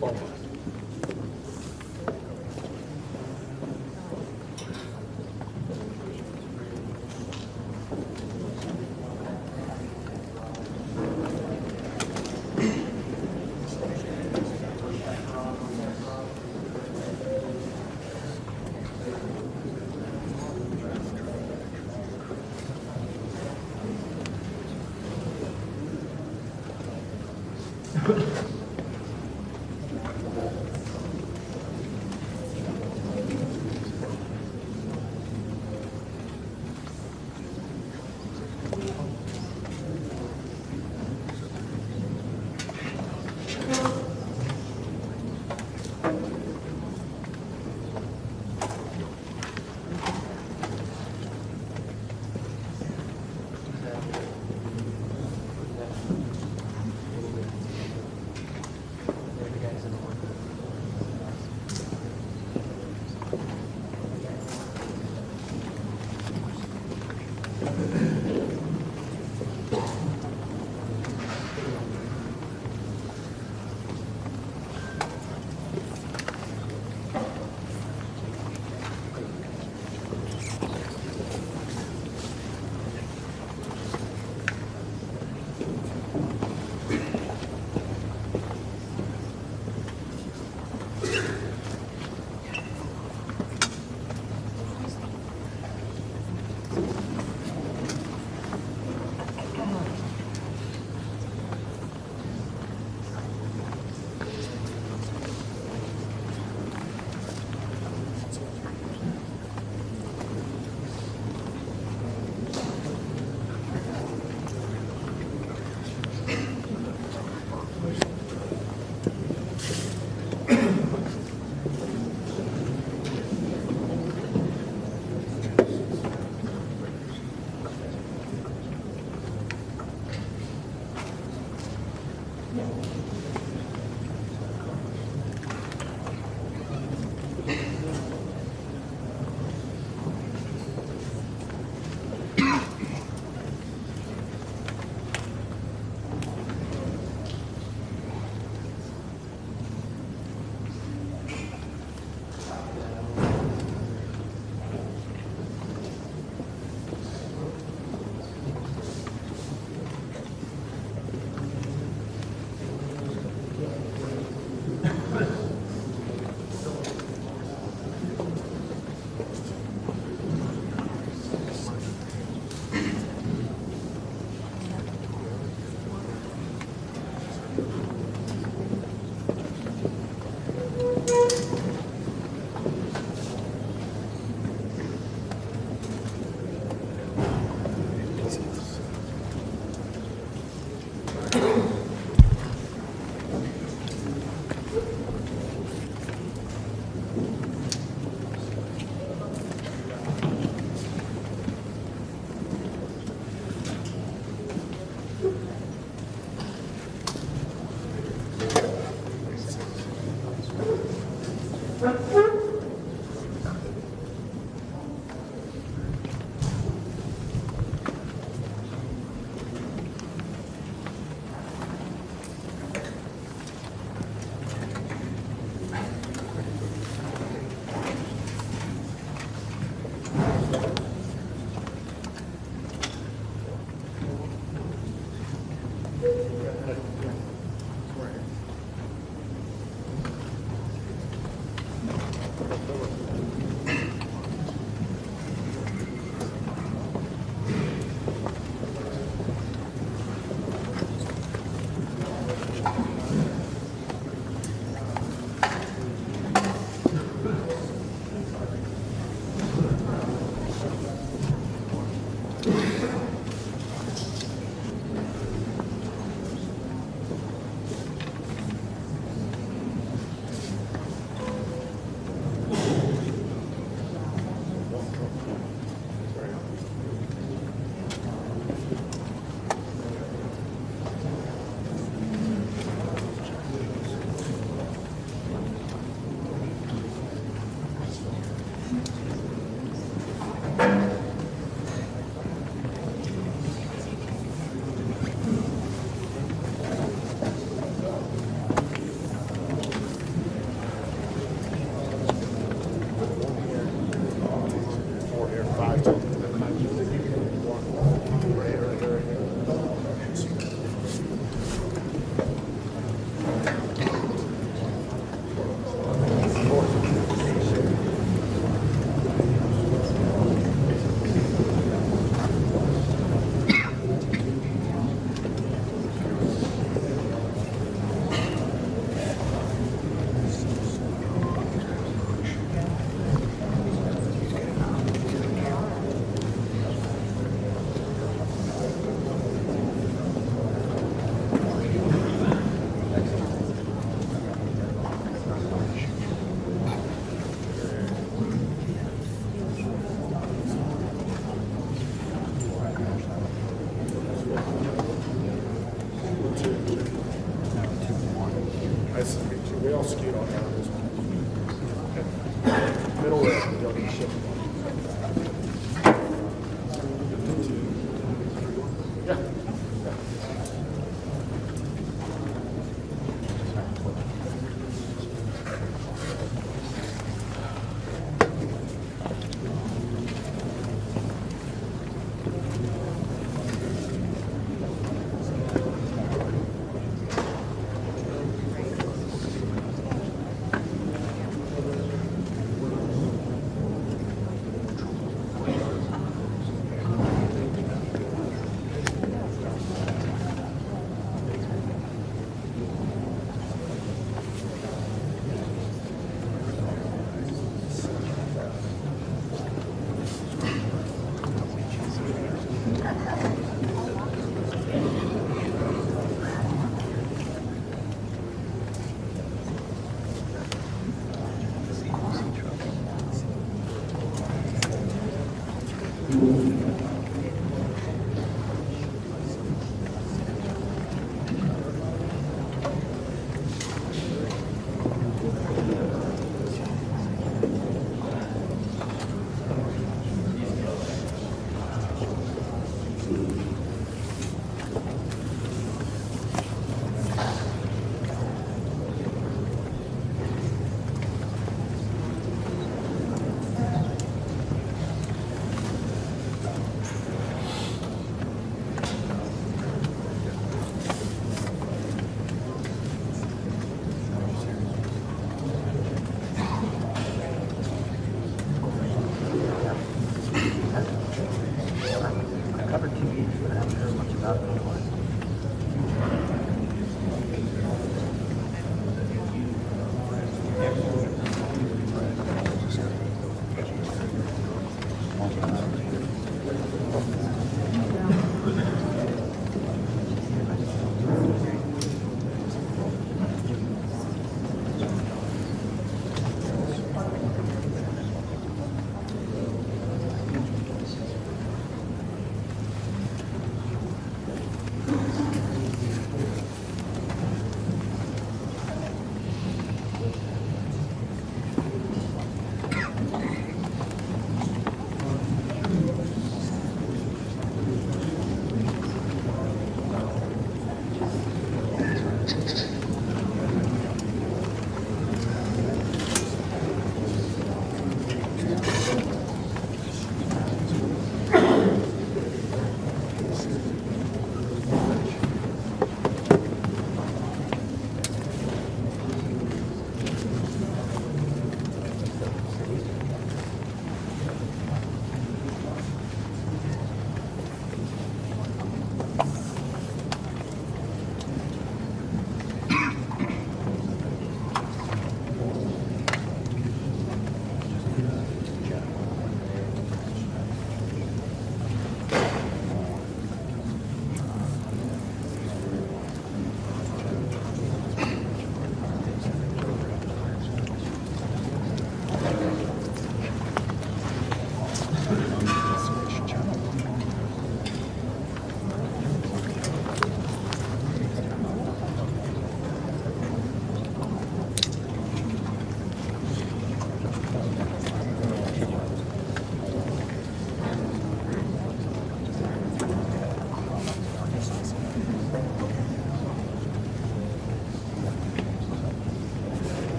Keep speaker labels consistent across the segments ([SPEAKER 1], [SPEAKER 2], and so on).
[SPEAKER 1] football. Nice to meet you. We all skewed on that this one. Okay. Middle row, you'll be shift. Yeah.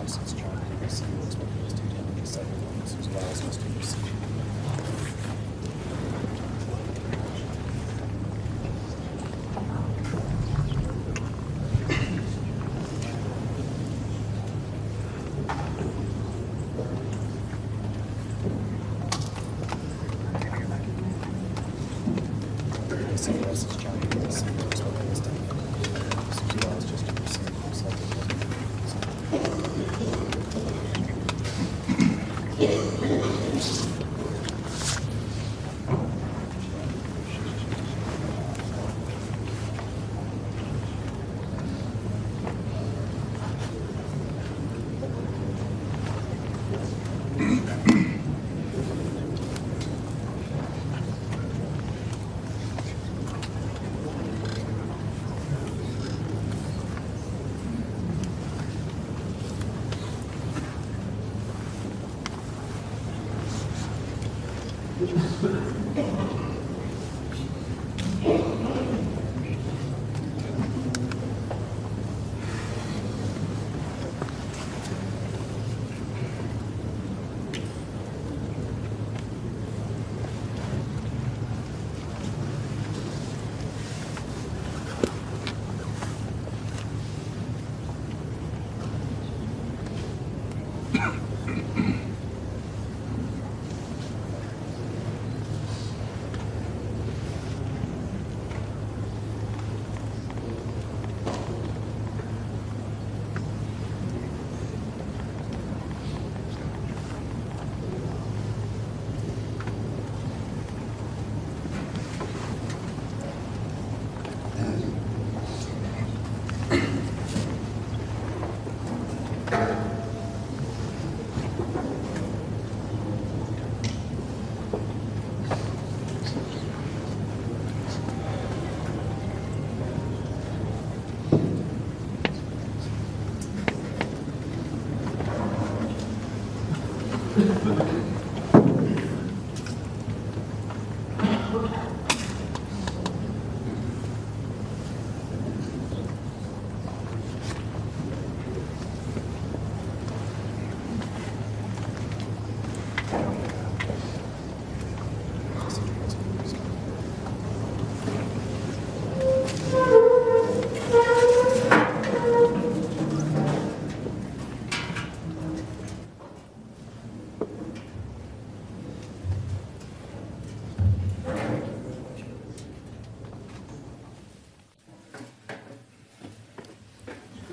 [SPEAKER 2] Since trying to see what's what those two different segments as well as to receive. CBS is trying to see what's what those as well as just to receive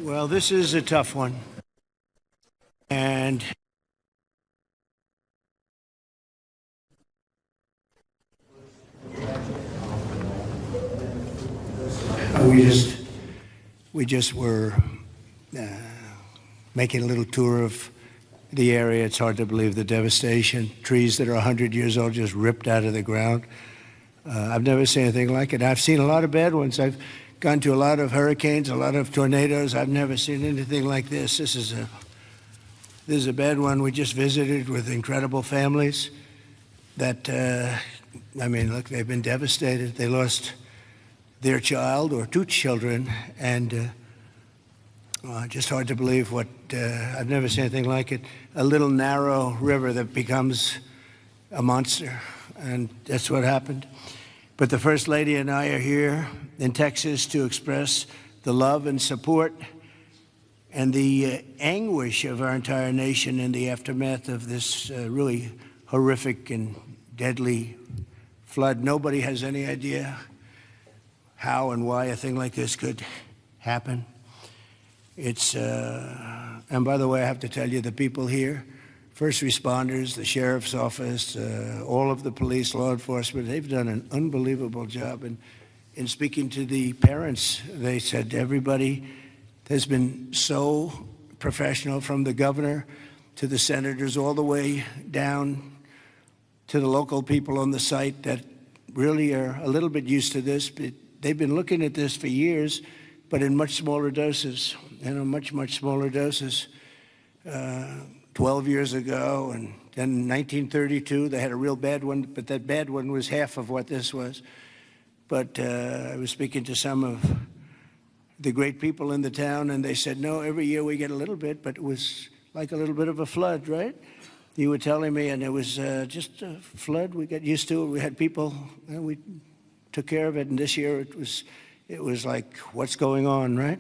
[SPEAKER 3] Well, this is a tough one. And we just were making a little tour of the area. It's hard to believe the devastation. Trees that are 100 years old just ripped out of the ground. I've never seen anything like it. I've seen a lot of bad ones. I've gone to a lot of hurricanes, a lot of tornadoes. I've never seen anything like this. This is a bad one. We just visited with incredible families that, I mean, look, they've been devastated. They lost their child or two children, and just hard to believe what, I've never seen anything like it. A little narrow river that becomes a monster, and that's what happened. But the First Lady and I are here in Texas to express the love and support and the anguish of our entire nation in the aftermath of this really horrific and deadly flood. Nobody has any idea how and why a thing like this could happen. It's, and by the way, I have to tell you, the people here, first responders, the sheriff's office, all of the police, law enforcement, they've done an unbelievable job. And in speaking to the parents, they said everybody has been so professional, from the governor to the senators, all the way down to the local people on the site that really are a little bit used to this. But they've been looking at this for years, but in much smaller doses, much smaller doses. 12 years ago, and then in 1932, they had a real bad one, but that bad one was half of what this was. But I was speaking to some of the great people in the town, and they said, no, every year we get a little bit, but it was like a little bit of a flood, right? You were telling me, and it was just a flood. We got used to it. We had people, and we took care of it, and this year it was like, what's going on, right?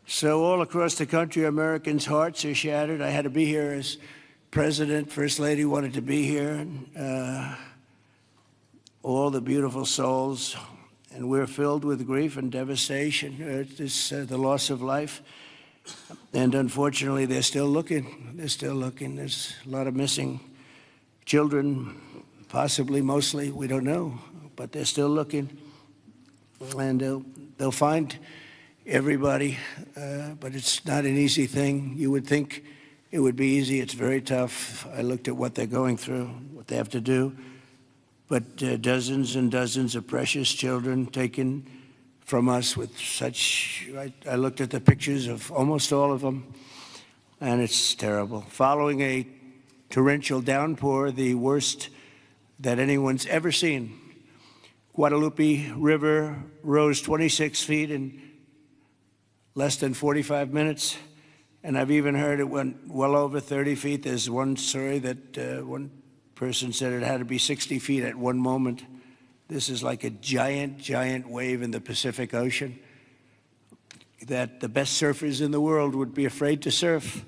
[SPEAKER 3] So all across the country, Americans' hearts are shattered. I had to be here as president. First Lady wanted to be here. And, all the beautiful souls. And we're filled with grief and devastation. It's the loss of life. And unfortunately, they're still looking. They're still looking. There's a lot of missing children, possibly, mostly. We don't know. But they're still looking. And they'll find everybody, but it's not an easy thing. You would think it would be easy. It's very tough. I looked at what they're going through, what they have to do. But dozens and dozens of precious children taken from us with such, I looked at the pictures of almost all of them, and it's terrible. Following a torrential downpour, the worst that anyone's ever seen, Guadalupe River rose 26 feet in less than 45 minutes, and I've even heard it went well over 30 feet. There's one story that one person said it had to be 60 feet at one moment. This is like a giant, giant wave in the Pacific Ocean that the best surfers in the world would be afraid to surf.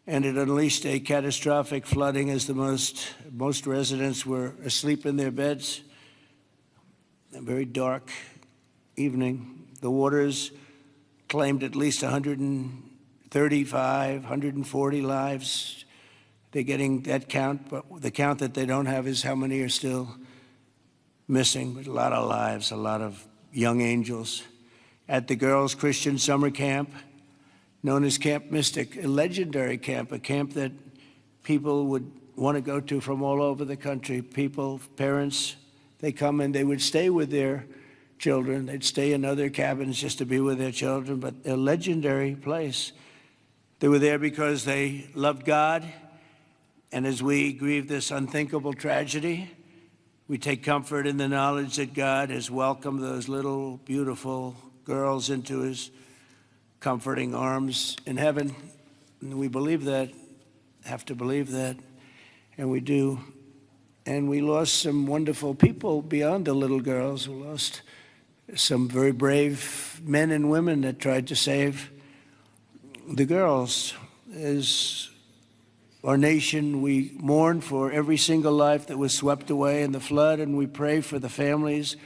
[SPEAKER 3] And it unleashed a catastrophic flooding as most residents were asleep in their beds. A very dark evening. The waters claimed at least 135, 140 lives. They're getting that count, but the count that they don't have is how many are still missing. But a lot of lives, a lot of young angels. At the Girls Christian Summer Camp, known as Camp Mystic, a legendary camp, a camp that people would want to go to from all over the country. People, parents, they come and they would stay with their children. They'd stay in other cabins just to be with their children, but a legendary place. They were there because they loved God, and as we grieve this unthinkable tragedy, we take comfort in the knowledge that God has welcomed those little, beautiful girls into his comforting arms in heaven. And we believe that, have to believe that, and we do. And we lost some wonderful people beyond the little girls. We lost some very brave men and women that tried to save the girls. As our nation, we mourn for every single life that was swept away in the flood, and we pray for the families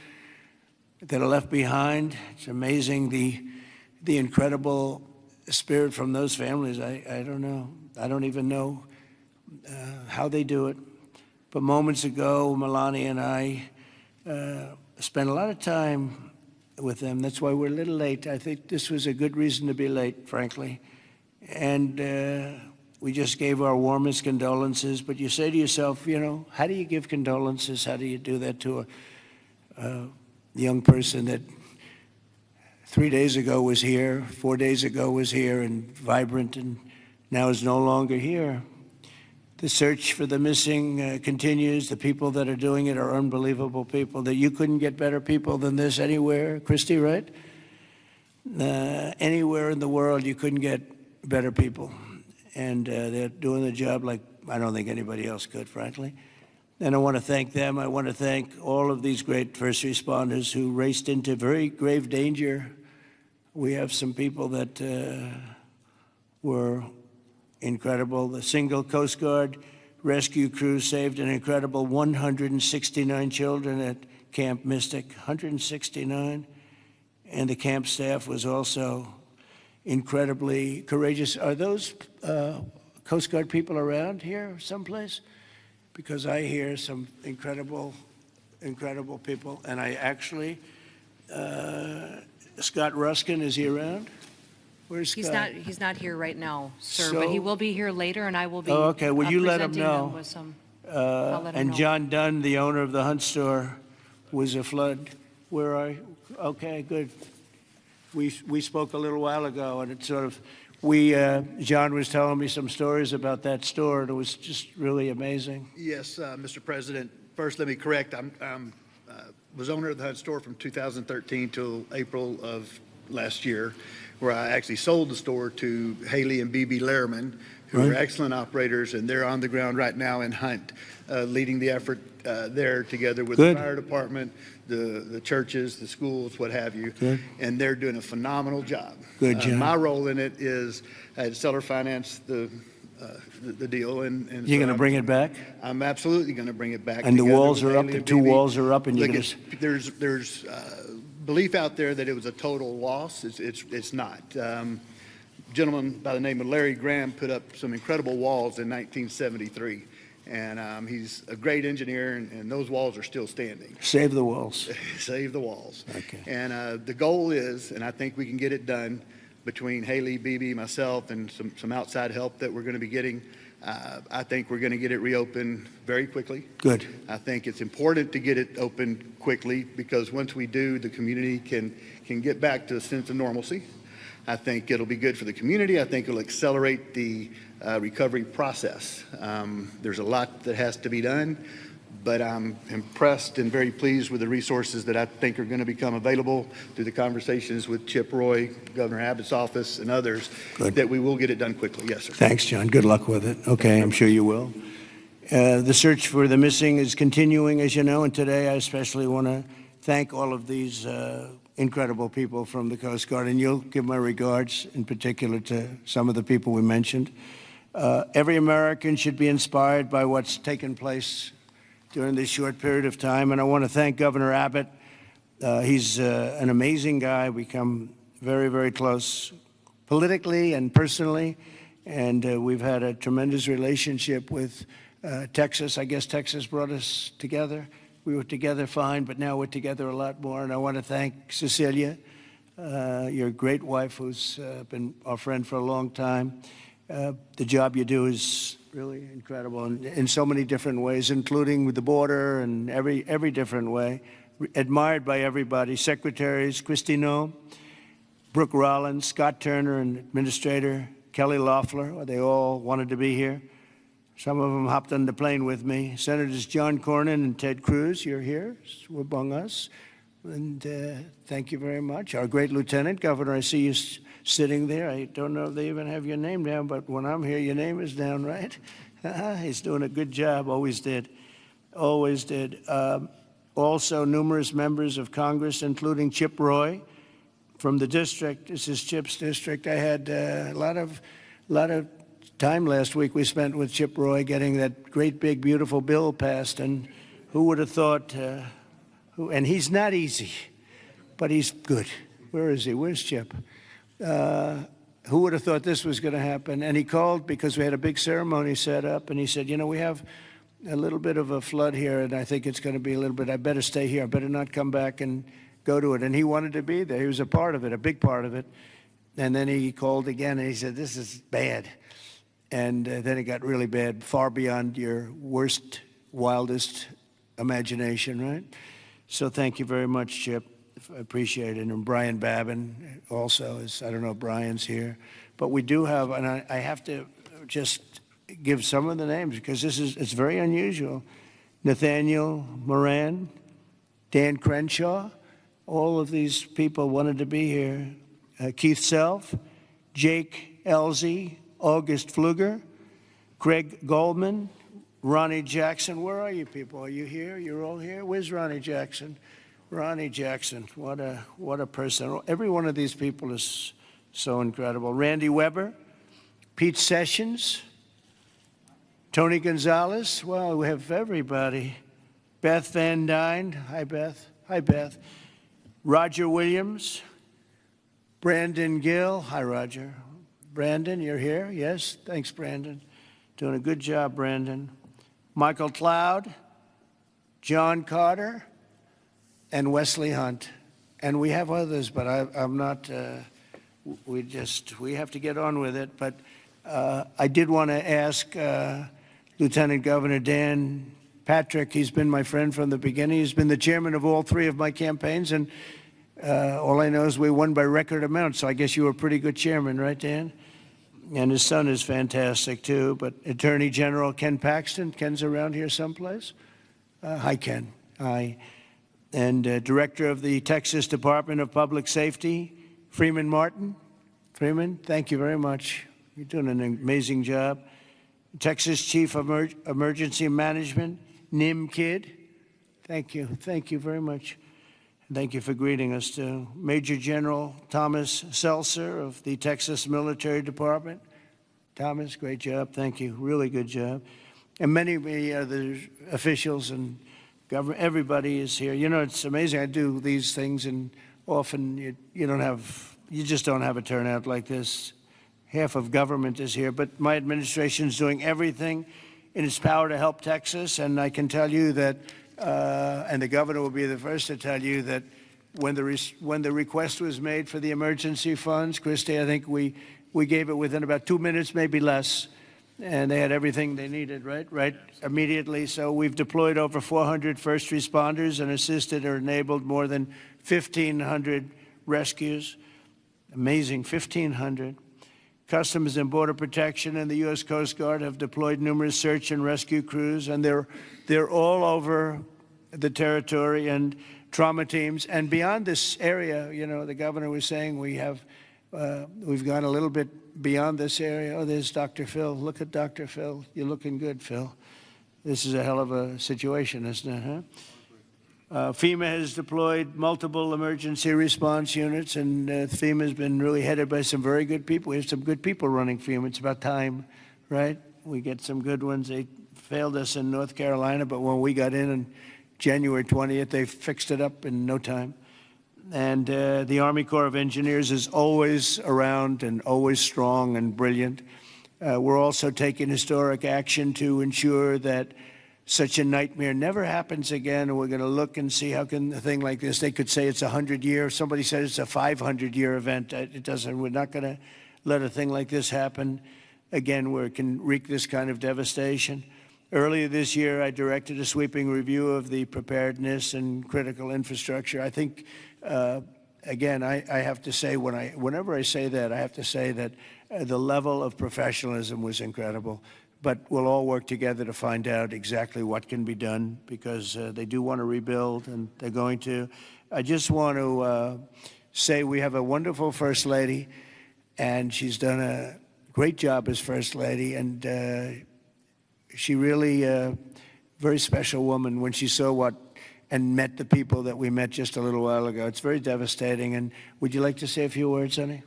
[SPEAKER 3] that are left behind. It's amazing the the incredible spirit from those families. I don't know. I don't even know how they do it. But moments ago, Melania and I spent a lot of time with them. That's why we're a little late. I think this was a good reason to be late, frankly. And we just gave our warmest condolences. But you say to yourself, you know, how do you give condolences? How do you do that to a young person that 3 days ago was here, 4 days ago was here and vibrant, and now is no longer here? The search for the missing continues. The people that are doing it are unbelievable people. That you couldn't get better people than this anywhere, Christy, right? Anywhere in the world, you couldn't get better people. And they're doing the job like I don't think anybody else could, frankly. And I want to thank them. I want to thank all of these great first responders who raced into very grave danger. We have some people that were incredible. The single Coast Guard rescue crew saved an incredible 169 children at Camp Mystic, 169. And the camp staff was also incredibly courageous. Are those Coast Guard people around here someplace? Because I hear some incredible people. And I actually, Scott Ruskin, is he around? Where's Scott?
[SPEAKER 4] He's not here right now, sir,
[SPEAKER 3] So-
[SPEAKER 4] but he will be here later, and I will be.
[SPEAKER 3] Oh, okay. Will you let him
[SPEAKER 4] presenting
[SPEAKER 3] know?
[SPEAKER 4] them with some- I'll let him
[SPEAKER 3] And
[SPEAKER 4] know.
[SPEAKER 3] John Dunn, the owner of the Hunt store, was a flood. Where are you? Okay, good. We spoke a little while ago, and it sort of, John was telling me some stories about that store, and it was just really amazing.
[SPEAKER 5] Yes, Mr. President. First, let me correct. I was owner of the Hunt store from 2013 till April of last year, where I actually sold the store to Haley and BB Lehrman, who are
[SPEAKER 3] Right.
[SPEAKER 5] excellent operators, and they're on the ground right now in Hunt, leading the effort there together with
[SPEAKER 3] Good.
[SPEAKER 5] the fire department, the churches, the schools, what have you.
[SPEAKER 3] Good.
[SPEAKER 5] And they're doing a phenomenal job.
[SPEAKER 3] Good, John.
[SPEAKER 5] My role in it is I had seller finance the deal, and
[SPEAKER 3] You're
[SPEAKER 5] so
[SPEAKER 3] going to
[SPEAKER 5] I'm-
[SPEAKER 3] bring it back?
[SPEAKER 5] I'm absolutely going to bring it back.
[SPEAKER 3] And the
[SPEAKER 5] together
[SPEAKER 3] walls
[SPEAKER 5] with
[SPEAKER 3] are up,
[SPEAKER 5] Haley
[SPEAKER 3] the
[SPEAKER 5] and
[SPEAKER 3] two
[SPEAKER 5] BB.
[SPEAKER 3] walls are up, and you're
[SPEAKER 5] Look,
[SPEAKER 3] going
[SPEAKER 5] it's- there's belief out there that it was a total loss. It's not. Gentleman by the name of Larry Graham put up some incredible walls in 1973, and he's a great engineer, and those walls are still standing.
[SPEAKER 3] Save the walls.
[SPEAKER 5] Save the walls.
[SPEAKER 3] Okay.
[SPEAKER 5] And the goal is, and I think we can get it done between Haley, BB, myself, and some outside help that we're going to be getting. I think we're going to get it reopened very quickly.
[SPEAKER 3] Good.
[SPEAKER 5] I think it's important to get it open quickly because once we do, the community can get back to a sense of normalcy. I think it'll be good for the community. I think it'll accelerate the recovery process. There's a lot that has to be done, but I'm impressed and very pleased with the resources that I think are going to become available through the conversations with Chip Roy, Governor Abbott's office, and others,
[SPEAKER 3] Good.
[SPEAKER 5] that we will get it done quickly. Yes, sir.
[SPEAKER 3] Thanks, John. Good luck with it. Okay, I'm sure you will. The search for the missing is continuing, as you know, and today I especially want to thank all of these incredible people from the Coast Guard, and you'll give my regards in particular to some of the people we mentioned. Every American should be inspired by what's taken place during this short period of time, and I want to thank Governor Abbott. He's an amazing guy. We come very, very close politically and personally, and we've had a tremendous relationship with Texas. I guess Texas brought us together. We were together fine, but now we're together a lot more. And I want to thank Cecilia, your great wife, who's been our friend for a long time. The job you do is really incredible in so many different ways, including with the border and every different way. Admired by everybody. Secretaries, Christino, Brooke Rollins, Scott Turner, and Administrator Kelly Loeffler, they all wanted to be here. Some of them hopped on the plane with me. Senators John Cornyn and Ted Cruz, you're here among us. And thank you very much. Our great Lieutenant Governor, I see you sitting there. I don't know if they even have your name down, but when I'm here, your name is down, right? He's doing a good job, always did. Always did. Also, numerous members of Congress, including Chip Roy from the district. This is Chip's district. I had a lot of time last week we spent with Chip Roy getting that great, big, beautiful bill passed. And who would have thought, and he's not easy, but he's good. Where is he? Where's Chip? Who would have thought this was going to happen? And he called because we had a big ceremony set up, and he said, you know, we have a little bit of a flood here, and I think it's going to be a little bit, I better stay here. I better not come back and go to it. And he wanted to be there. He was a part of it, a big part of it. And then he called again, and he said, this is bad. And then it got really bad, far beyond your worst, wildest imagination, right? So thank you very much, Chip. I appreciate it. And Brian Babin also is, I don't know if Brian's here. But we do have, and I have to just give some of the names because it's very unusual. Nathaniel Moran, Dan Crenshaw, all of these people wanted to be here. Keith Self, Jake Elzey, August Pfluger, Craig Goldman, Ronnie Jackson. Where are you people? Are you here? You're all here? Where's Ronnie Jackson? Ronnie Jackson, what a person. Every one of these people is so incredible. Randy Weber, Pete Sessions, Tony Gonzalez. Well, we have everybody. Beth Van Dyne. Hi, Beth. Hi, Beth. Roger Williams. Brandon Gill. Hi, Roger. Brandon, you're here? Yes? Thanks, Brandon. Doing a good job, Brandon. Michael Cloud, John Carter, and Wesley Hunt. And we have others, but I'm not, we have to get on with it. But I did want to ask Lieutenant Governor Dan Patrick. He's been my friend from the beginning. He's been the chairman of all three of my campaigns, and all I know is we won by record amounts, so I guess you were a pretty good chairman, right, Dan? And his son is fantastic, too. But Attorney General Ken Paxton. Ken's around here someplace. Hi, Ken. Hi. And Director of the Texas Department of Public Safety, Freeman Martin. Freeman, thank you very much. You're doing an amazing job. Texas Chief of Emergency Management, Nim Kidd. Thank you. Thank you very much. Thank you for greeting us, too. Major General Thomas Seltzer of the Texas Military Department. Thomas, great job. Thank you. Really good job. And many other officials and government, everybody is here. You know, it's amazing. I do these things, and often you just don't have a turnout like this. Half of government is here, but my administration is doing everything in its power to help Texas, and I can tell you that and the governor will be the first to tell you that when the request was made for the emergency funds, Christy, I think we gave it within about 2 minutes, maybe less, and they had everything they needed, right, immediately. So we've deployed over 400 first responders and assisted or enabled more than 1,500 rescues. Amazing, 1,500. Customs and Border Protection and the U.S. Coast Guard have deployed numerous search and rescue crews, and they're all over the territory, and trauma teams. And beyond this area, you know, the governor was saying we've gone a little bit beyond this area. Oh, there's Dr. Phil. Look at Dr. Phil. You're looking good, Phil. This is a hell of a situation, isn't it, huh? FEMA has deployed multiple emergency response units, and FEMA has been really headed by some very good people. We have some good people running FEMA. It's about time, right? We get some good ones. They failed us in North Carolina, but when we got in on January 20th, they fixed it up in no time. And the Army Corps of Engineers is always around and always strong and brilliant. We're also taking historic action to ensure that such a nightmare never happens again, and we're going to look and see how can a thing like this, they could say it's a 100-year, somebody said it's a 500-year event. It doesn't, we're not going to let a thing like this happen again where it can wreak this kind of devastation. Earlier this year, I directed a sweeping review of the preparedness and critical infrastructure. I think, again, I have to say, whenever I say that, I have to say that the level of professionalism was incredible. But we'll all work together to find out exactly what can be done, because they do want to rebuild, and they're going to. I just want to say we have a wonderful First Lady, and she's done a great job as First Lady, and she really very special woman when she saw and met the people that we met just a little while ago. It's very devastating. And would you like to say a few words, honey?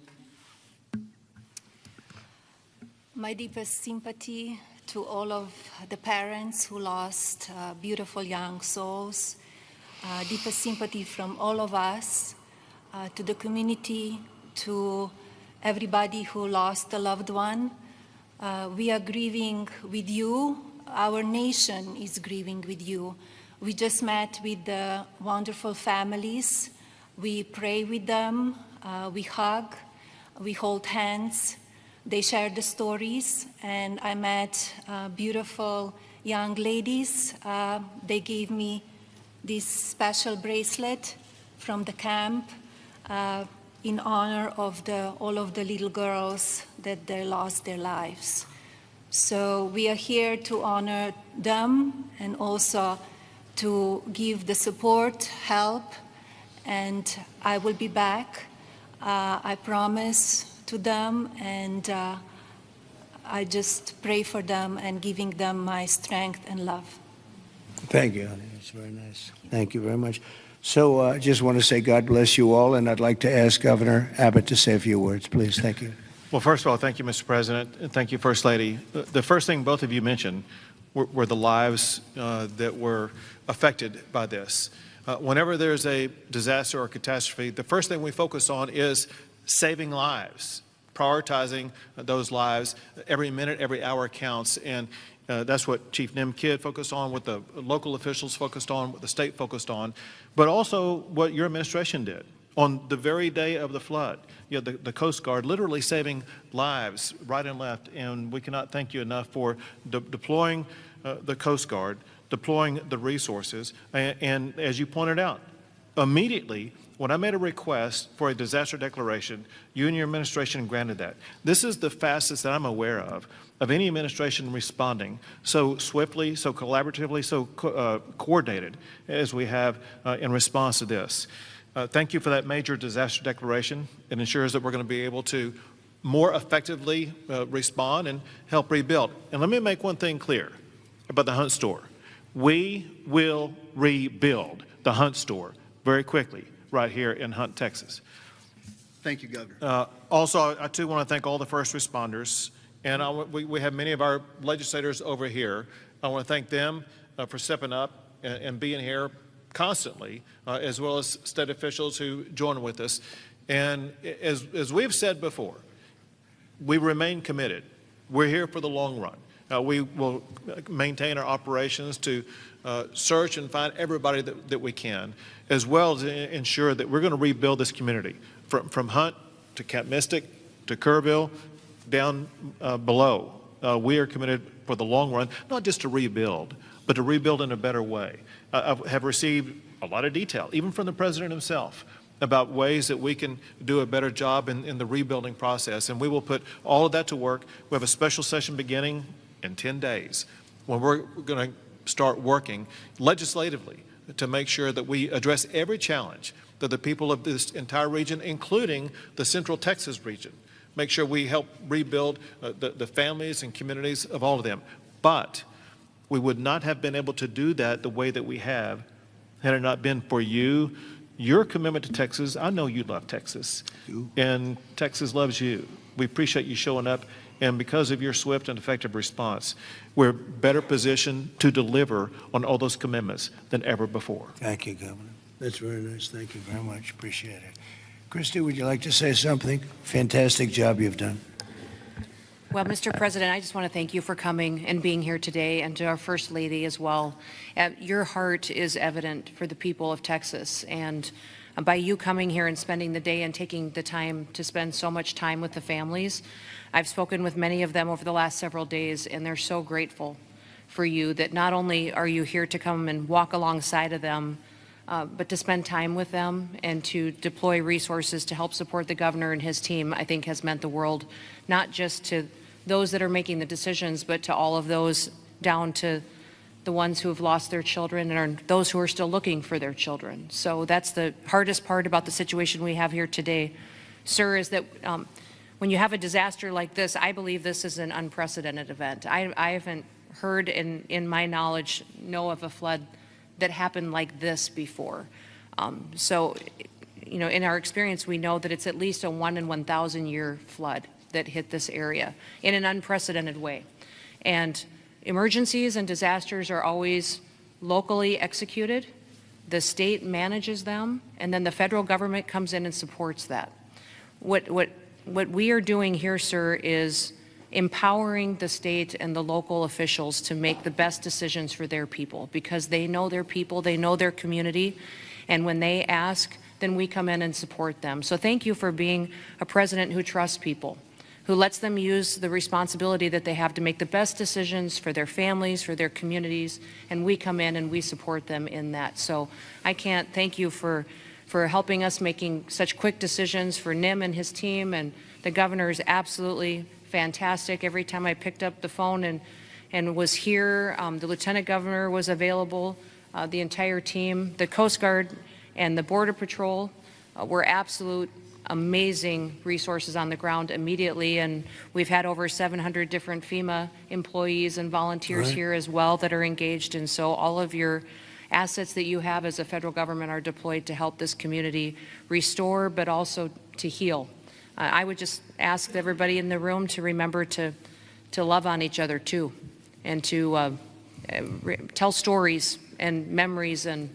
[SPEAKER 6] My deepest sympathy to all of the parents who lost beautiful young souls. Deepest sympathy from all of us to the community, to everybody who lost a loved one. We are grieving with you. Our nation is grieving with you. We just met with the wonderful families. We pray with them, we hug, we hold hands. They share the stories, and I met beautiful young ladies. They gave me this special bracelet from the camp in honor of all of the little girls that they lost their lives. So we are here to honor them and also to give the support, help, and I will be back. I promise to them, and I just pray for them and giving them my strength and love.
[SPEAKER 3] Thank you, honey. That's very nice. Thank you very much. So I just want to say God bless you all, and I'd like to ask Governor Abbott to say a few words, please. Thank you.
[SPEAKER 7] Well, first of all, thank you, Mr. President, and thank you, First Lady. The first thing both of you mentioned were the lives that were affected by this. Whenever there's a disaster or catastrophe, the first thing we focus on is saving lives, prioritizing those lives. Every minute, every hour counts, and that's what Chief Nimkid focused on, what the local officials focused on, what the state focused on, but also what your administration did. On the very day of the flood, you know, the Coast Guard literally saving lives right and left, and we cannot thank you enough for deploying the Coast Guard, deploying the resources, and as you pointed out, immediately when I made a request for a disaster declaration, you and your administration granted that. This is the fastest that I'm aware of any administration responding so swiftly, so collaboratively, so coordinated as we have in response to this. Thank you for that major disaster declaration. It ensures that we're going to be able to more effectively respond and help rebuild. And let me make one thing clear about the Hunt store. We will rebuild the Hunt store very quickly right here in Hunt, Texas.
[SPEAKER 5] Thank you, Governor.
[SPEAKER 7] Also, I too want to thank all the first responders, and we have many of our legislators over here. I want to thank them for stepping up and being here constantly, as well as state officials who join with us. And as we've said before, we remain committed. We're here for the long run. We will maintain our operations to search and find everybody that we can, as well as ensure that we're going to rebuild this community from Hunt to Camp Mystic to Kerrville down below. We are committed for the long run, not just to rebuild, but to rebuild in a better way. I have received a lot of detail, even from the President himself, about ways that we can do a better job in the rebuilding process, and we will put all of that to work. We have a special session beginning in 10 days when we're going to start working legislatively to make sure that we address every challenge that the people of this entire region, including the Central Texas region, make sure we help rebuild the families and communities of all of them. But we would not have been able to do that the way that we have had it not been for you, your commitment to Texas. I know you love Texas, and Texas loves you. We appreciate you showing up, and because of your swift and effective response, we're better positioned to deliver on all those commitments than ever before.
[SPEAKER 3] Thank you, Governor. That's very nice. Thank you very much. Appreciate it. Christy, would you like to say something? Fantastic job you've done.
[SPEAKER 4] Well, Mr. President, I just want to thank you for coming and being here today, and to our First Lady as well. Your heart is evident for the people of Texas, and by you coming here and spending the day and taking the time to spend so much time with the families, I've spoken with many of them over the last several days, and they're so grateful for you that not only are you here to come and walk alongside of them, but to spend time with them and to deploy resources to help support the governor and his team, I think has meant the world, not just to those that are making the decisions, but to all of those down to the ones who have lost their children and those who are still looking for their children. So that's the hardest part about the situation we have here today, sir, is that when you have a disaster like this, I believe this is an unprecedented event. I haven't heard in my knowledge, know of a flood that happened like this before. So, you know, in our experience, we know that it's at least a 1 in 1,000 year flood that hit this area in an unprecedented way. And emergencies and disasters are always locally executed. The state manages them, and then the federal government comes in and supports that. What what we are doing here, sir, is empowering the state and the local officials to make the best decisions for their people, because they know their people, they know their community, and when they ask, then we come in and support them. So thank you for being a president who trusts people, who lets them use the responsibility that they have to make the best decisions for their families, for their communities, and we come in and we support them in that. So I can't thank you for helping us making such quick decisions, for Nim and his team, and the governor is absolutely fantastic. Every time I picked up the phone and was here, the lieutenant governor was available, the entire team, the Coast Guard and the Border Patrol were absolute amazing resources on the ground immediately, and we've had over 700 different FEMA employees and volunteers here as well that are engaged, and so all of your assets that you have as a federal government are deployed to help this community restore, but also to heal. I would just ask everybody in the room to remember to love on each other too, and to tell stories and memories, and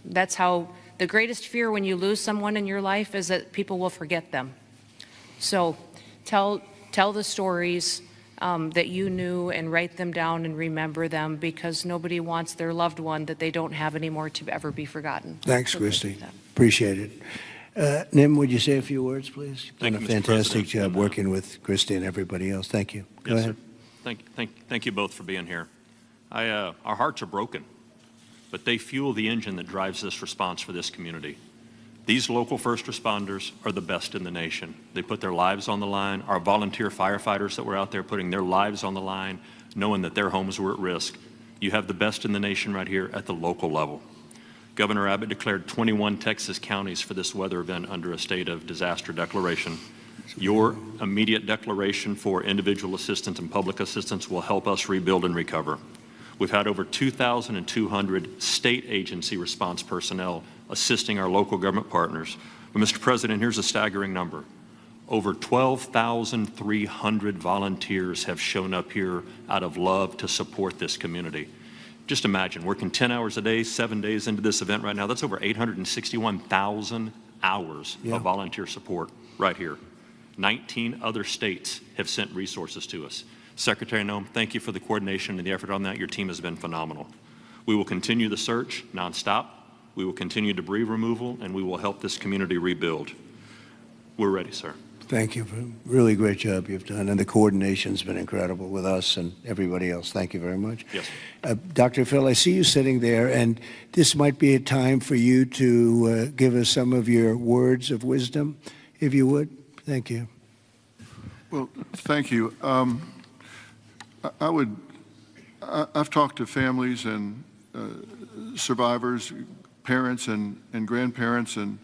[SPEAKER 4] that's how the greatest fear when you lose someone in your life is that people will forget them. So tell the stories that you knew and write them down and remember them, because nobody wants their loved one that they don't have anymore to ever be forgotten.
[SPEAKER 3] Thanks,
[SPEAKER 4] So
[SPEAKER 3] Christy. Appreciate it. Nim, would you say a few words, please? You've
[SPEAKER 8] Thank
[SPEAKER 3] done
[SPEAKER 8] you,
[SPEAKER 3] a
[SPEAKER 8] Mr.
[SPEAKER 3] fantastic
[SPEAKER 8] President.
[SPEAKER 3] job working with Christy and everybody else. Thank you. Go
[SPEAKER 8] Yes,
[SPEAKER 3] ahead.
[SPEAKER 8] sir. Thank you both for being here. Our hearts are broken, but they fuel the engine that drives this response for this community. These local first responders are the best in the nation. They put their lives on the line. Our volunteer firefighters that were out there putting their lives on the line, knowing that their homes were at risk. You have the best in the nation right here at the local level. Governor Abbott declared 21 Texas counties for this weather event under a state of disaster declaration. Your immediate declaration for individual assistance and public assistance will help us rebuild and recover. We've had over 2,200 state agency response personnel assisting our local government partners. But Mr. President, here's a staggering number. Over 12,300 volunteers have shown up here out of love to support this community. Just imagine, working 10 hours a day, 7 days into this event right now, that's over 861,000 hours of volunteer support right here. 19 other states have sent resources to us. Secretary Noem, thank you for the coordination and the effort on that. Your team has been phenomenal. We will continue the search nonstop. We will continue debris removal, and we will help this community rebuild. We're ready, sir.
[SPEAKER 3] Thank you for a really great job you've done, and the coordination's been incredible with us and everybody else. Thank you very much.
[SPEAKER 8] Yes.
[SPEAKER 3] Dr. Phil, I see you sitting there, and this might be a time for you to give us some of your words of wisdom, if you would. Thank you.
[SPEAKER 9] Well, thank you. I've talked to families and survivors, parents and grandparents, and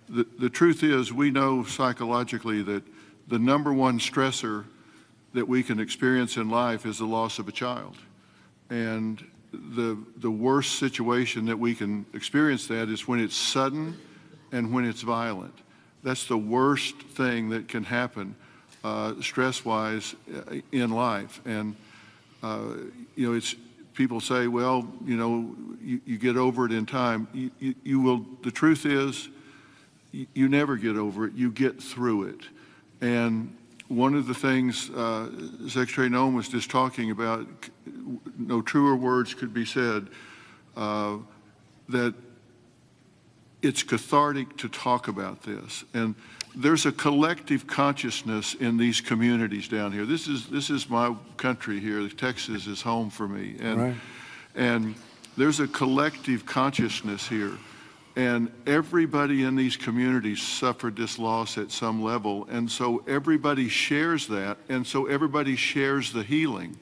[SPEAKER 9] the truth is we know psychologically that the number one stressor that we can experience in life is the loss of a child. And the worst situation that we can experience that is when it's sudden and when it's violent. That's the worst thing that can happen stress-wise in life. And you know, it's people say, well, you know, you get over it in time. You will. The truth is, you never get over it. You get through it. And one of the things Secretary Noem was just talking about, no truer words could be said, that it's cathartic to talk about this. And there's a collective consciousness in these communities down here. This is my country here. Texas is home for me. And there's a collective consciousness here. And everybody in these communities suffered this loss at some level. And so everybody shares that. And so everybody shares the healing.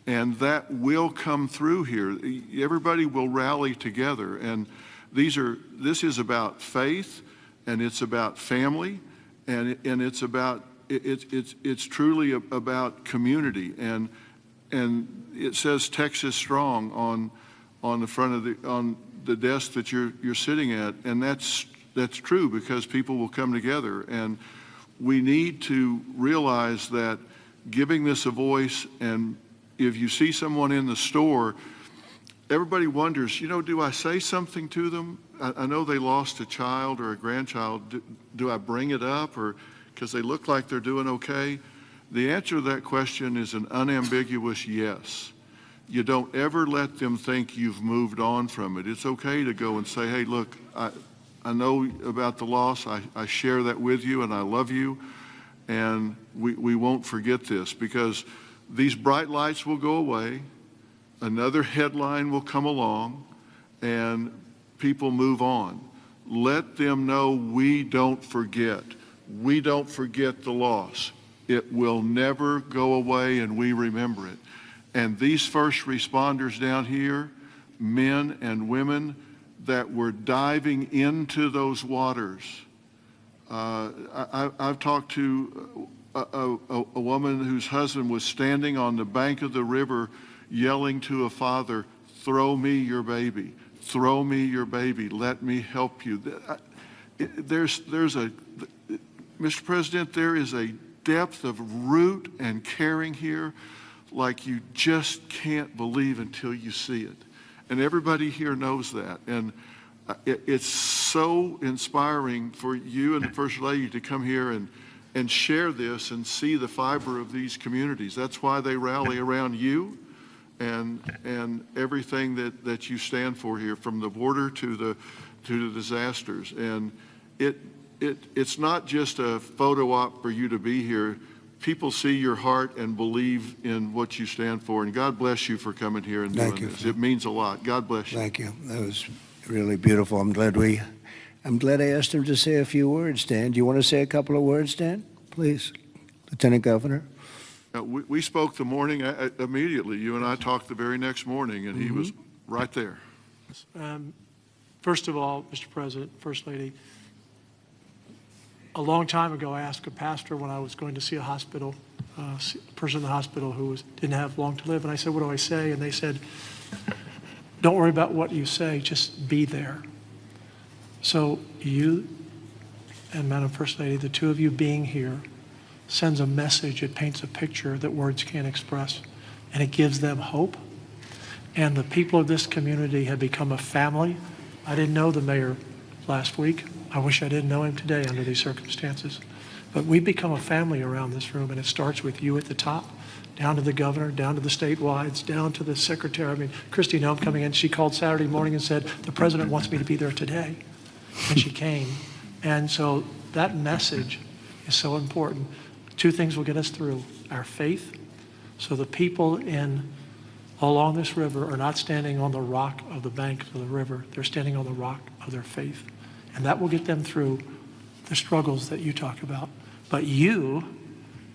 [SPEAKER 9] And that will come through here. Everybody will rally together. And this is about faith, and it's about family, and it's about it's truly about community. And it says Texas Strong on the front of the desk that you're sitting at, and that's true, because people will come together. And we need to realize that giving this a voice, and if you see someone in the store, everybody wonders, you know, do I say something to them? I know they lost a child or a grandchild. Do I bring it up, or because they look like they're doing okay? The answer to that question is an unambiguous yes. You don't ever let them think you've moved on from it. It's okay to go and say, hey, look, I know about the loss. I share that with you, and I love you, and we won't forget this, because these bright lights will go away. Another headline will come along, and people move on. Let them know we don't forget. We don't forget the loss. It will never go away, and we remember it. And these first responders down here, men and women that were diving into those waters. I've talked to a woman whose husband was standing on the bank of the river yelling to a father, throw me your baby, throw me your baby, let me help you. Mr. President, there is a depth of root and caring here like you just can't believe until you see it. And everybody here knows that. And it's so inspiring for you and the First Lady to come here and share this and see the fiber of these communities. That's why they rally around you and everything that you stand for here, from the border to the disasters. And it's not just a photo op for you to be here. People see your heart and believe in what you stand for. And God bless you for coming here and doing this. It means a lot. God bless you.
[SPEAKER 3] Thank you. That was really beautiful. I'm glad I asked him to say a few words, Dan. Do you want to say a couple of words, Dan? Please, Lieutenant Governor.
[SPEAKER 9] We spoke the morning immediately. You and I talked the very next morning, and he was right there.
[SPEAKER 10] First of all, Mr. President, First Lady, a long time ago, I asked a pastor when I was going to see a hospital, a person in the hospital who didn't have long to live, and I said, what do I say? And they said, don't worry about what you say, just be there. So you and Madam First Lady, the two of you being here, sends a message. It paints a picture that words can't express, and it gives them hope. And the people of this community have become a family. I didn't know the mayor last week. I wish I didn't know him today under these circumstances. But we've become a family around this room, and it starts with you at the top, down to the governor, down to the statewide, down to the secretary. I mean, Christy Nome coming in, she called Saturday morning and said, the president wants me to be there today. And she came. And so that message is so important. Two things will get us through: our faith, so the people along this river are not standing on the rock of the bank of the river, they're standing on the rock of their faith. And that will get them through the struggles that you talk about. But you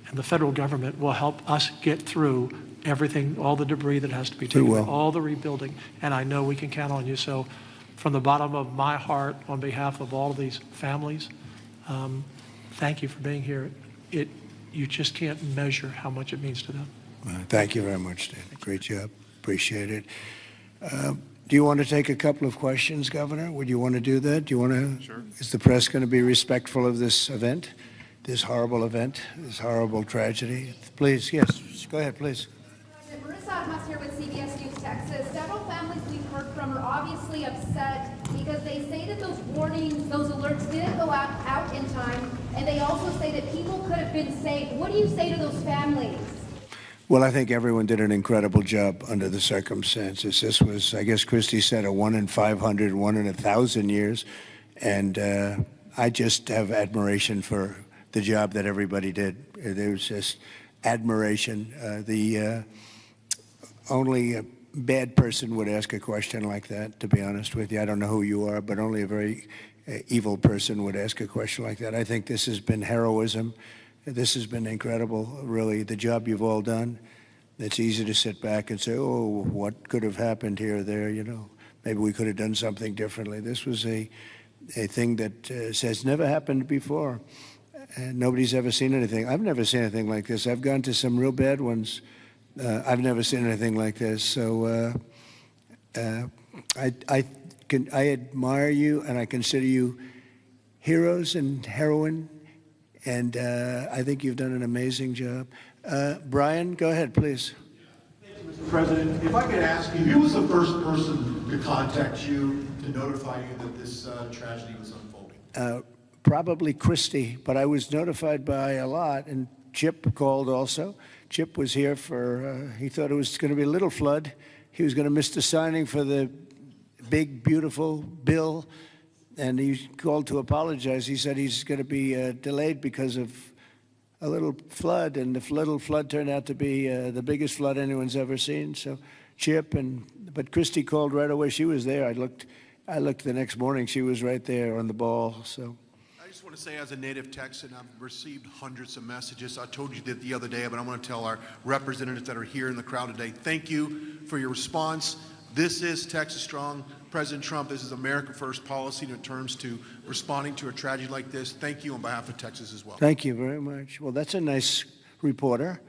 [SPEAKER 10] and the federal government will help us get through everything, all the debris that has to be taken, all the rebuilding. And I know we can count on you. So from the bottom of my heart, on behalf of all of these families, thank you for being here. You just can't measure how much it means to them.
[SPEAKER 3] Thank you very much, Dan. Great job. Appreciate it. Do you want to take a couple of questions, Governor? Would you want to do that? Do you want to? Sure. Is the press going to be respectful of this event, this horrible event, this horrible tragedy? Please, yes. Go ahead, please.
[SPEAKER 11] Marissa Admas here with CBS News Texas. Several families we've heard from are obviously upset because they say that those warnings, those alerts didn't go out in time, and they also say that people could have been saved. What do you say to those families?
[SPEAKER 3] Well, I think everyone did an incredible job under the circumstances. This was, I guess Christy said, a 1 in 500, 1 in 1,000 years. And I just have admiration for the job that everybody did. There was just admiration. Only a bad person would ask a question like that, to be honest with you. I don't know who you are, but only a very evil person would ask a question like that. I think this has been heroism. This has been incredible, really, the job you've all done. It's easy to sit back and say, oh, what could have happened here or there, you know. Maybe we could have done something differently. This was a thing that has never happened before. And nobody's ever seen anything. I've never seen anything like this. I've gone to some real bad ones. I've never seen anything like this. So I admire you, and I consider you heroes and heroine. And I think you've done an amazing job. Brian, go ahead, please.
[SPEAKER 12] Thank you, Mr. President. If I could ask you, who was the first person to contact you to notify you that this tragedy was unfolding?
[SPEAKER 3] probably Christie, but I was notified by a lot, and Chip called also. Chip was here for, he thought it was going to be a little flood. He was going to miss the signing for the big, beautiful bill, and he called to apologize. He said he's going to be delayed because of a little flood, and the little flood turned out to be the biggest flood anyone's ever seen. So Chip, but Christie called right away. She was there. I looked the next morning. She was right there on the ball. So
[SPEAKER 12] I just want to say, as a native Texan, I've received hundreds of messages. I told you that the other day, but I want to tell our representatives that are here in the crowd today, thank you for your response. This is Texas Strong. President Trump, this is America First policy in terms to responding to a tragedy like this. Thank you on behalf of Texas as well.
[SPEAKER 3] thank you very much. Well, that's a nice reporter.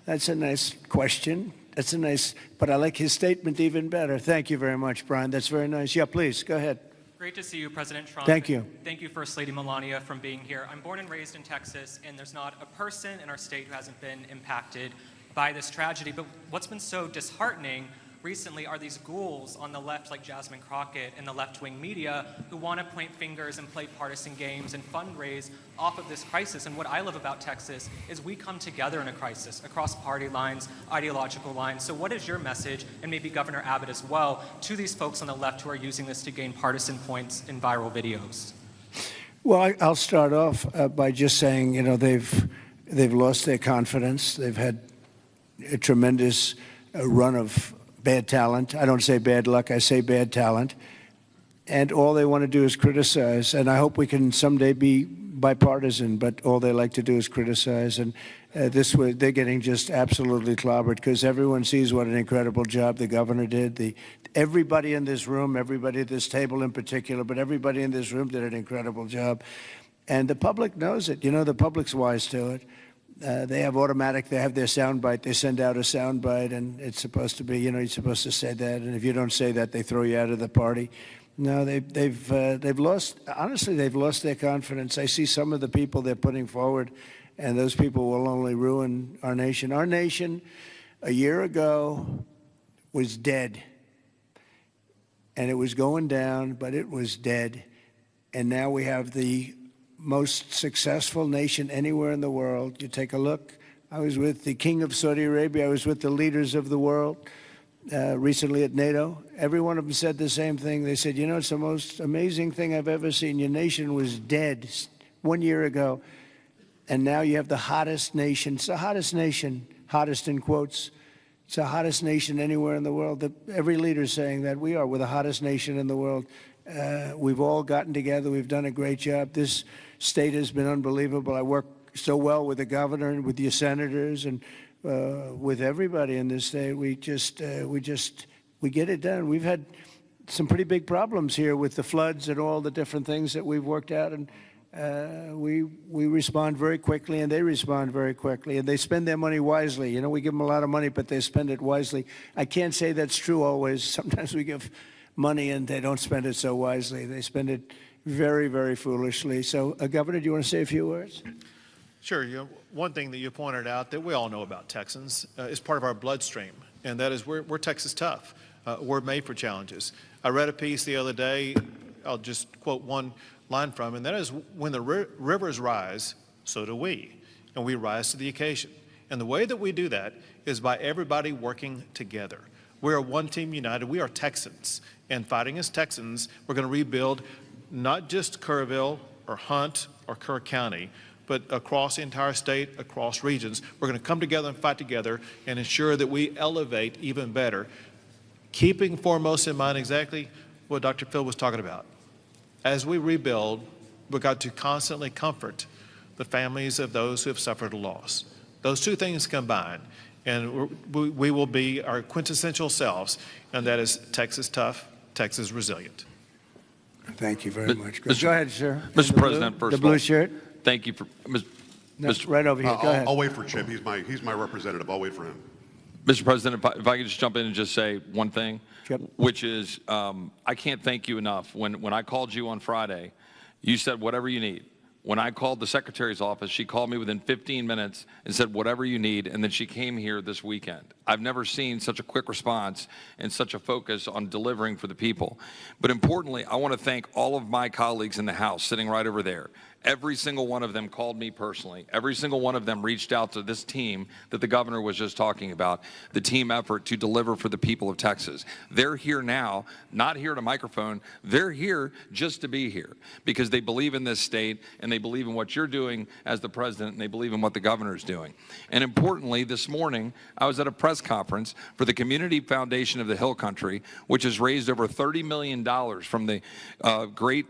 [SPEAKER 3] That's a nice question. That's a nice, but I like his statement even better. Thank you very much, Brian. That's very nice. Yeah, please, go ahead.
[SPEAKER 13] Great to see you, President Trump.
[SPEAKER 3] Thank you.
[SPEAKER 13] Thank you, First Lady Melania, for being here. I'm born and raised in Texas, and there's not a person in our state who hasn't been impacted by this tragedy. But what's been so disheartening recently are these ghouls on the left, like Jasmine Crockett and the left-wing media, who want to point fingers and play partisan games and fundraise off of this crisis. And what I love about Texas is we come together in a crisis across party lines, ideological lines. So what is your message, and maybe Governor Abbott as well, to these folks on the left who are using this to gain partisan points in viral videos?
[SPEAKER 3] Well, I'll start off by just saying, you know, they've lost their confidence. They've had a tremendous run of bad talent. I don't say bad luck, I say bad talent. And all they want to do is criticize. And I hope we can someday be bipartisan, but all they like to do is criticize. And this way, they're getting just absolutely clobbered because everyone sees what an incredible job the governor did. Everybody in this room, everybody at this table in particular, but everybody in this room did an incredible job. And the public knows it. You know, the public's wise to it. They have their soundbite. They send out a soundbite, and it's supposed to be, you know, you're supposed to say that. And if you don't say that, they throw you out of the party. No, they've lost. Honestly, they've lost their confidence. I see some of the people they're putting forward, and those people will only ruin our nation. Our nation, a year ago, was dead, and it was going down, but it was dead. And now we have the most successful nation anywhere in the world. You take a look. I was with the King of Saudi Arabia. I was with the leaders of the world recently at NATO. Every one of them said the same thing. They said, you know, it's the most amazing thing I've ever seen. Your nation was dead 1 year ago, and now you have the hottest nation. It's the hottest nation, hottest in quotes. It's the hottest nation anywhere in the world. Every leader is saying that we're the hottest nation in the world. We've all gotten together. We've done a great job. This state has been unbelievable. I work so well with the governor and with your senators and with everybody in this state. We get it done. We've had some pretty big problems here with the floods and all the different things that we've worked out, and we respond very quickly, and they respond very quickly, and they spend their money wisely. You know, we give them a lot of money, but they spend it wisely. I can't say that's true always. Sometimes we give money and they don't spend it so wisely. They spend it very, very foolishly. So, Governor, do you want to say a few words?
[SPEAKER 7] Sure. You know, one thing that you pointed out that we all know about Texans is part of our bloodstream, and that is we're Texas tough. We're made for challenges. I read a piece the other day. I'll just quote one line from, and that is, when the rivers rise, so do we, and we rise to the occasion. And the way that we do that is by everybody working together. We are one team united. We are Texans, and fighting as Texans, we're going to rebuild not just Kerrville or Hunt or Kerr County, but across the entire state, across regions. We're going to come together and fight together and ensure that we elevate even better, keeping foremost in mind exactly what Dr. Phil was talking about. As we rebuild, we've got to constantly comfort the families of those who have suffered a loss. Those two things combined, and we will be our quintessential selves, and that is Texas tough, Texas resilient.
[SPEAKER 3] Thank you very much. Go ahead, sir.
[SPEAKER 14] Mr. President, first
[SPEAKER 3] the
[SPEAKER 14] of all,
[SPEAKER 3] blue shirt.
[SPEAKER 14] Thank you for
[SPEAKER 3] Right over here. Go ahead.
[SPEAKER 15] I'll wait for Chip. He's my representative. I'll wait for him.
[SPEAKER 14] Mr. President, if I could just jump in and just say one thing, which is I can't thank you enough. When I called you on Friday, you said whatever you need. When I called the secretary's office, she called me within 15 minutes and said whatever you need, and then she came here this weekend. I've never seen such a quick response and such a focus on delivering for the people. But importantly, I want to thank all of my colleagues in the House sitting right over there. Every single one of them called me personally. Every single one of them reached out to this team that the governor was just talking about, the team effort to deliver for the people of Texas. They're here now, not here at a microphone. They're here just to be here because they believe in this state and they believe in what you're doing as the president and they believe in what the governor's doing. And importantly, this morning, I was at a press conference for the Community Foundation of the Hill Country, which has raised over $30 million from the great,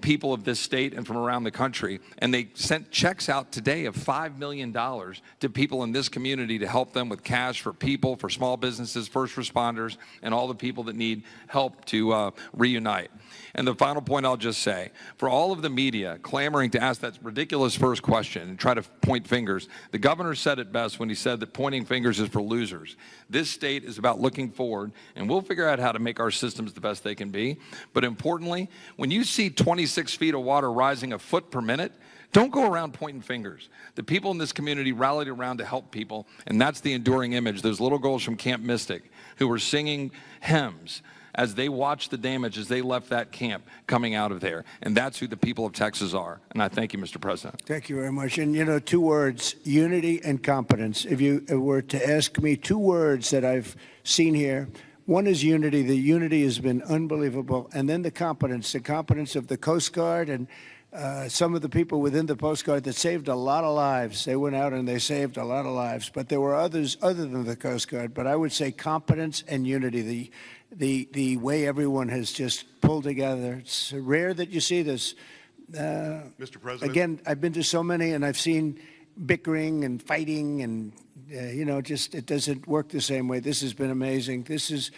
[SPEAKER 14] people of this state and from around the country, and they sent checks out today of $5 million to people in this community to help them with cash for people, for small businesses, first responders, and all the people that need help to reunite. And the final point I'll just say, for all of the media clamoring to ask that ridiculous first question and try to point fingers, the governor said it best when he said that pointing fingers is for losers. This state is about looking forward, and we'll figure out how to make our systems the best they can be. But importantly, when you see 26 feet of water rising a foot per minute, don't go around pointing fingers. The people in this community rallied around to help people, and that's the enduring image. Those little girls from Camp Mystic who were singing hymns as they watched the damage as they left that camp coming out of there. And that's who the people of Texas are. And I thank you, Mr. President.
[SPEAKER 3] Thank you very much. And, 2 words, unity and competence. If you were to ask me 2 words that I've seen here, one is unity. The unity has been unbelievable. And then the competence of the Coast Guard and some of the people within the Coast Guard that saved a lot of lives. They went out and they saved a lot of lives. But there were others other than the Coast Guard. But I would say competence and unity, the way everyone has just pulled together. It's rare that you see this.
[SPEAKER 15] Mr. President.
[SPEAKER 3] Again, I've been to so many, and I've seen bickering and fighting, and just it doesn't work the same way. This has been amazing. This is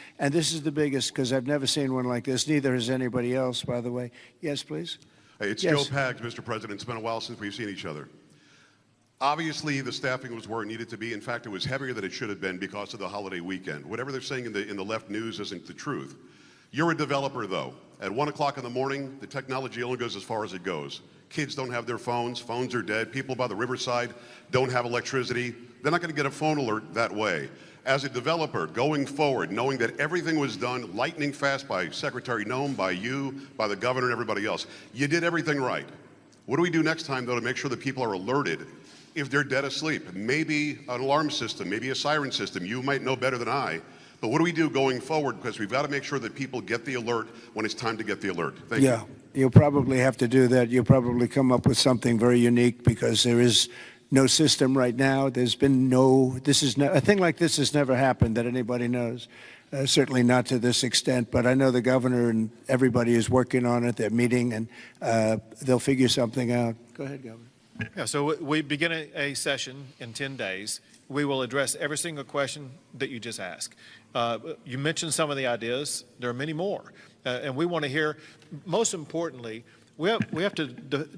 [SPEAKER 3] the biggest, because I've never seen one like this. Neither has anybody else, by the way. Yes, please.
[SPEAKER 15] Hey, it's
[SPEAKER 3] Yes.
[SPEAKER 15] Joe Pags, Mr. President. It's been a while since we've seen each other. Obviously, the staffing was where it needed to be. In fact, it was heavier than it should have been because of the holiday weekend. Whatever they're saying in the left news isn't the truth. You're a developer, though. At 1 o'clock in the morning, the technology only goes as far as it goes. Kids don't have their phones. Phones are dead. People by the riverside don't have electricity. They're not going to get a phone alert that way. As a developer, going forward, knowing that everything was done lightning fast by Secretary Noem, by you, by the governor, and everybody else, you did everything right. What do we do next time, though, to make sure that people are alerted if they're dead asleep? Maybe an alarm system, maybe a siren system. You might know better than I. But what do we do going forward? Because we've got to make sure that people get the alert when it's time to get the alert. Thank you.
[SPEAKER 3] Yeah, you'll probably have to do that. You'll probably come up with something very unique, because there is no system right now. There's been a thing like this has never happened that anybody knows. Certainly not to this extent, but I know the governor and everybody is working on it. They're meeting, and they'll figure something out. Go ahead, Governor.
[SPEAKER 7] Yeah, so we begin a session in 10 days. We will address every single question that you just asked. You mentioned some of the ideas. There are many more. And we want to hear, most importantly, we have to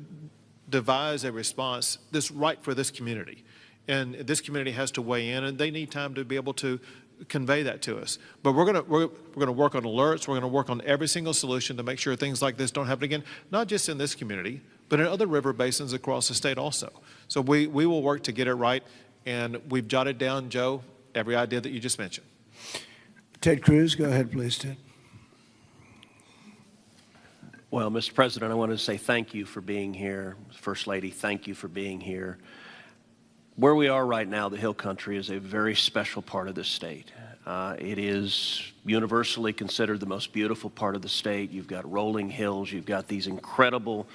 [SPEAKER 7] devise a response that's right for this community. And this community has to weigh in, and they need time to be able to convey that to us. But we're going to work on alerts. We're going to work on every single solution to make sure things like this don't happen again, not just in this community, but in other river basins across the state also. So we will work to get it right, and we've jotted down, Joe, every idea that you just mentioned.
[SPEAKER 3] Ted Cruz, go ahead, please, Ted.
[SPEAKER 16] Well, Mr. President, I want to say thank you for being here. First Lady, thank you for being here. Where we are right now, the Hill Country, is a very special part of the state. It is universally considered the most beautiful part of the state. You've got rolling hills. You've got these incredible,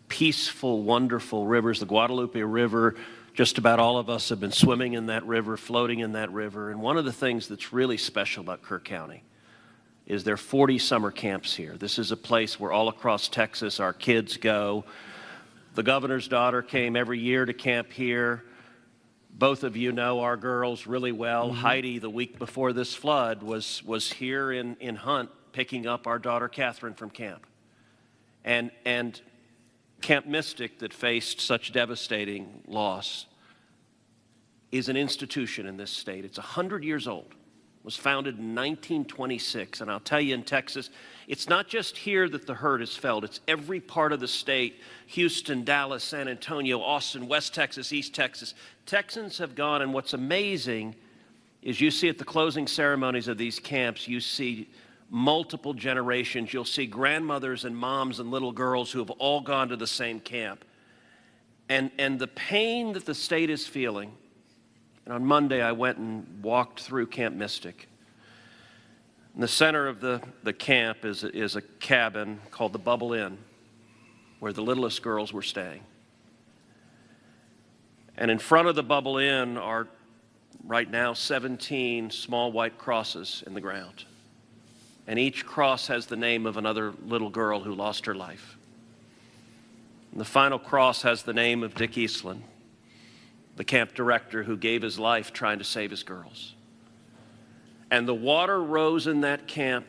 [SPEAKER 16] peaceful, wonderful rivers. The Guadalupe River, just about all of us have been swimming in that river, floating in that river. And one of the things that's really special about Kerr County is there are 40 summer camps here. This is a place where all across Texas our kids go. The governor's daughter came every year to camp here. Both of you know our girls really well. Mm-hmm. Heidi, the week before this flood, was here in Hunt picking up our daughter Catherine from camp. And Camp Mystic, that faced such devastating loss, is an institution in this state. It's 100 years old. It was founded in 1926. And I'll tell you, in Texas, it's not just here that the hurt is felt. It's every part of the state: Houston, Dallas, San Antonio, Austin, West Texas, East Texas. Texans have gone, and what's amazing is you see at the closing ceremonies of these camps, you see multiple generations. You'll see grandmothers and moms and little girls who have all gone to the same camp. And the pain that the state is feeling, and on Monday I went and walked through Camp Mystic. In the center of the camp is a cabin called the Bubble Inn, where the littlest girls were staying. And in front of the Bubble Inn are right now 17 small white crosses in the ground. And each cross has the name of another little girl who lost her life. And the final cross has the name of Dick Eastland, the camp director who gave his life trying to save his girls. And the water rose in that camp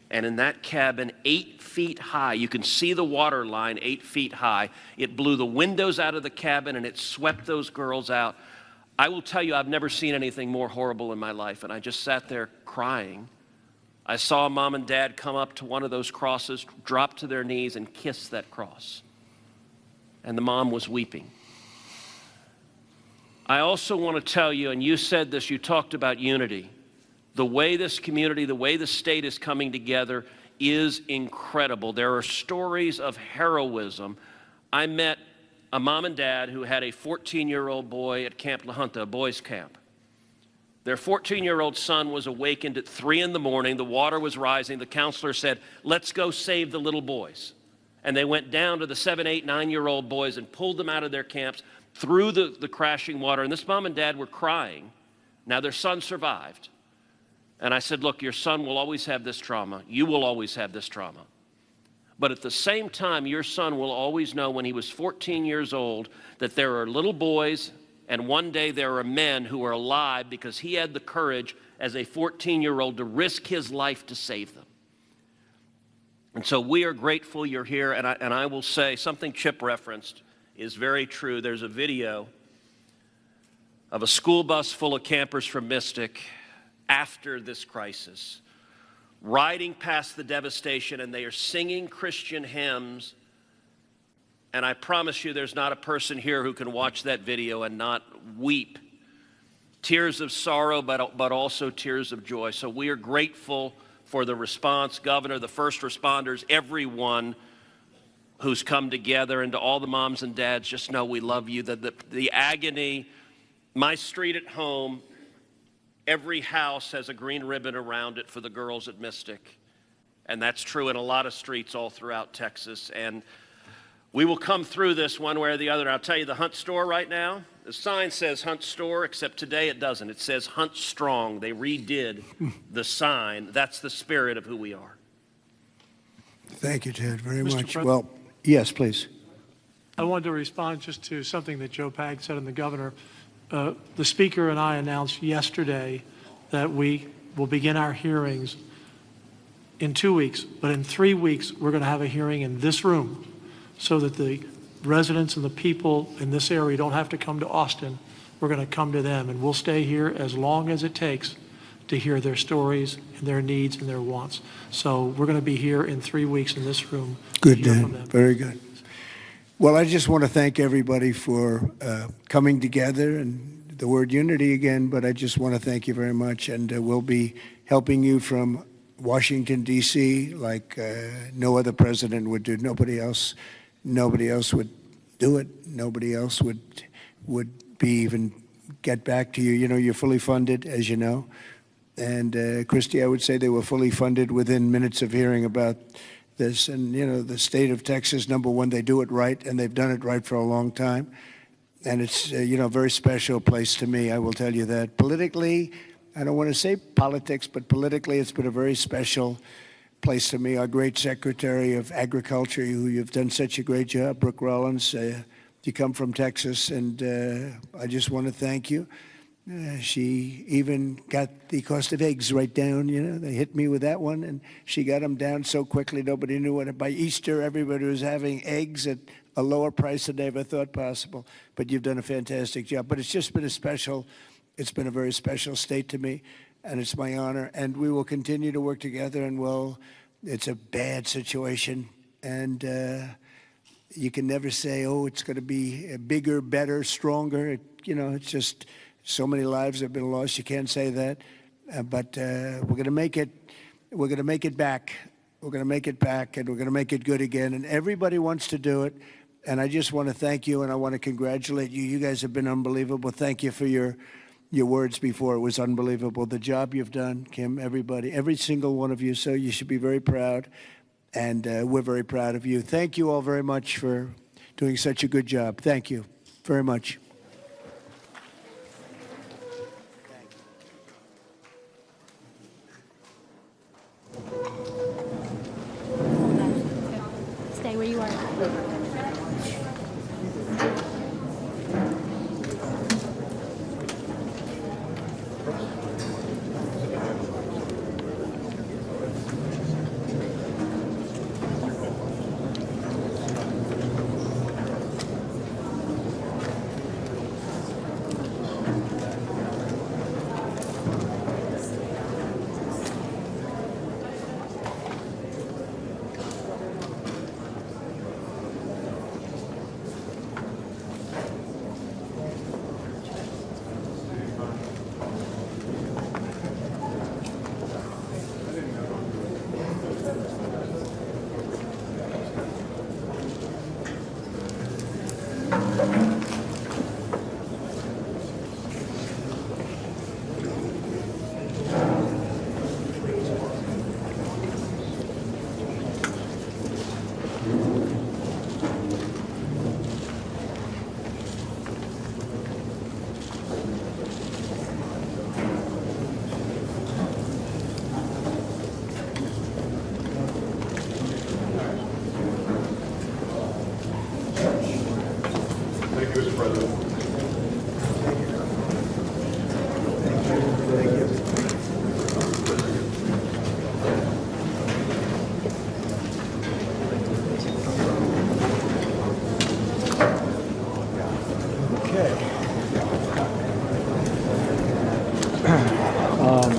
[SPEAKER 16] and in that cabin 8 feet high. You can see the water line 8 feet high. It blew the windows out of the cabin and it swept those girls out. I will tell you, I've never seen anything more horrible in my life, and I just sat there crying. I saw Mom and Dad come up to one of those crosses, drop to their knees and kiss that cross. And the mom was weeping. I also want to tell you, and you said this, you talked about unity. The way this community, the way the state is coming together is incredible. There are stories of heroism. I met a mom and dad who had a 14-year-old boy at Camp La Junta, a boys' camp. Their 14-year-old son was awakened at 3 in the morning. The water was rising. The counselor said, let's go save the little boys. And they went down to the 7, 8, 9-year-old boys and pulled them out of their camps through the crashing water. And this mom and dad were crying. Now their son survived. And I said, look, your son will always have this trauma. You will always have this trauma. But at the same time, your son will always know when he was 14 years old that there are little boys and one day there are men who are alive because he had the courage as a 14-year-old to risk his life to save them. And so we are grateful you're here, and I will say something Chip referenced is very true. There's a video of a school bus full of campers from Mystic after this crisis, riding past the devastation, and they are singing Christian hymns. And I promise you there's not a person here who can watch that video and not weep. Tears of sorrow, but also tears of joy. So we are grateful for the response, Governor, the first responders, everyone who's come together, and to all the moms and dads, just know we love you. The agony, my street at home, every house has a green ribbon around it for the girls at Mystic. And that's true in a lot of streets all throughout Texas. And we will come through this one way or the other. And I'll tell you, the Hunt store right now, the sign says Hunt store, except today it doesn't. It says Hunt Strong. They redid the sign. That's the spirit of who we are.
[SPEAKER 3] Thank you, Ted, very
[SPEAKER 10] Mr.
[SPEAKER 3] much.
[SPEAKER 10] President?
[SPEAKER 3] Well, yes, please.
[SPEAKER 10] I wanted to respond just to something that Joe Pag said and the governor. The Speaker and I announced yesterday that we will begin our hearings in 2 weeks, but in 3 weeks we're going to have a hearing in this room so that the residents and the people in this area don't have to come to Austin. We're going to come to them, and we'll stay here as long as it takes to hear their stories and their needs and their wants. So we're going to be here in 3 weeks in this room.
[SPEAKER 3] Good, Dan. Very good. Well, I just want to thank everybody for coming together, and the word unity again, but I just want to thank you very much. And we'll be helping you from Washington, D.C., like no other president would do. Nobody else would do it. Nobody else would be even get back to you. You know, you're fully funded, as you know. And Christy, I would say they were fully funded within minutes of hearing about this. And, you know, the state of Texas, number one, they do it right, and they've done it right for a long time. And it's, you know, a very special place to me, I will tell you that. Politically, I don't want to say politics, but politically it's been a very special place to me. Our great Secretary of Agriculture, who you've done such a great job, Brooke Rollins, you come from Texas, and I just want to thank you. She even got the cost of eggs right down, you know. They hit me with that one, and she got them down so quickly nobody knew what. By Easter, everybody was having eggs at a lower price than they ever thought possible. But you've done a fantastic job. But it's just been it's been a very special state to me, and it's my honor. And we will continue to work together, and it's a bad situation. And you can never say, oh, it's going to be bigger, better, stronger. You know, it's just so many lives have been lost. You can't say that. But we're going to make it We're going to make it back. We're going to make it back, and we're going to make it good again. And everybody wants to do it. And I just want to thank you, and I want to congratulate you. You guys have been unbelievable. Thank you for your words before. It was unbelievable. The job you've done, Kim, everybody, every single one of you. So you should be very proud, and we're very proud of you. Thank you all very much for doing such a good job. Thank you very much.
[SPEAKER 17] Stay where you are.
[SPEAKER 15] Thank you, Mr. President.
[SPEAKER 1] Okay.